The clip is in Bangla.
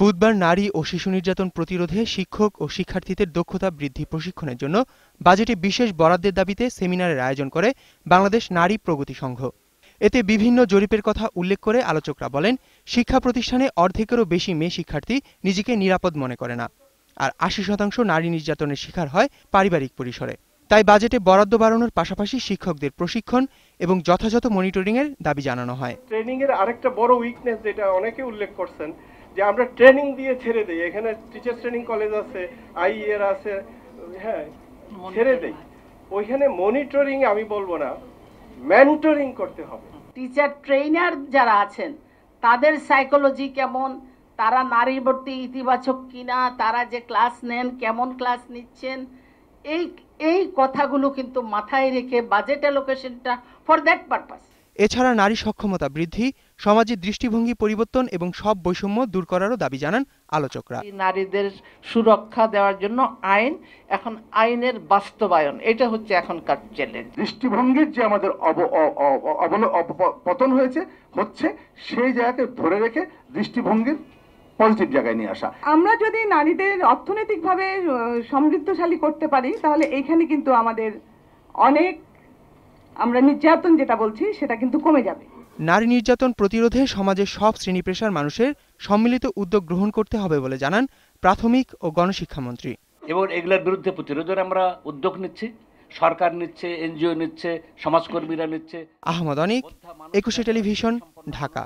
বুধবার নারী ও শিশু নির্যাতন প্রতিরোধে শিক্ষক ও শিক্ষার্থীদের দক্ষতা বৃদ্ধি প্রশিক্ষণের জন্য বাজেটে বিশেষ বরাদ্দের দাবিতে সেমিনারের আয়োজন করে বাংলাদেশ নারী প্রগতি সংঘ। এতে বিভিন্ন জরিপের কথা উল্লেখ করে আলোচকরা বলেন, শিক্ষা প্রতিষ্ঠানে অর্ধেকেরও বেশি মেয়ে শিক্ষার্থী নিজেকে নিরাপদ মনে করে না, আর ৮০% নারী নির্যাতনের শিকার হয় পারিবারিক পরিসরে। তাই বাজেটে বরাদ্দ বাড়ানোর পাশাপাশি শিক্ষকদের প্রশিক্ষণ এবং যথাযথ মনিটরিংয়ের দাবি জানানো হয়। ট্রেনিং এর আরেকটা বড় উইকনেস যেটা অনেকে উল্লেখ করছেন যে আমরা ট্রেনিং দিয়ে ছেড়ে দেই। এখানে টিচার ট্রেনিং কলেজ আছে, আইইআর আছে, হ্যাঁ ছেড়ে দেই। ওইখানে মনিটরিং আমি বলবো না, মেন্টরিং করতে হবে। টিচার ট্রেনার যারা আছেন তাদের সাইকোলজি কেমন, তারা নারীর প্রতি ইতিবাচক কিনা, তারা যে ক্লাস নেন কেমন ক্লাস নিচ্ছেন, এই কথাগুলো কিন্তু মাথায় রেখে বাজেট অ্যালোকেশনটা ফর দ্যাট পারপাস। এছাড়া নারী সক্ষমতা বৃদ্ধি, সমাজের দৃষ্টিভঙ্গি পরিবর্তন এবং সব বৈষম্য দূর করারও দাবি জানান আলোচকরা। নারীদের সুরক্ষা দেওয়ার জন্য আইন, এখন আইনের বাস্তবায়ন, এটা হচ্ছে এখনকার চ্যালেঞ্জ। দৃষ্টিভঙ্গির যে আমাদের পতন হচ্ছে সেই জায়গাকে ধরে রেখে দৃষ্টিভঙ্গির পজিটিভ জায়গায় নিয়ে আসা। আমরা যদি নারীদের অর্থনৈতিকভাবে সমৃদ্ধশালী করতে পারি তাহলে এইখানে কিন্তু আমাদের অনেক, আমরা নির্যাতন যেটা বলছি সেটা কিন্তু কমে যাবে। নারী নির্যাতন প্রতিরোধে সমাজের সব শ্রেণী পেশার মানুষের সম্মিলিত উদ্যোগ গ্রহণ করতে হবে বলে জানান প্রাথমিক ও গণশিক্ষামন্ত্রী। এবং এগুলোর বিরুদ্ধে প্রতিরোধের আমরা উদ্যোগ নিচ্ছি, সরকার নিচ্ছে, এনজিও নিচ্ছে, সমাজকর্মীরা নিচ্ছে। আহমদ অনিক, ২১ টেলিভিশন, ঢাকা।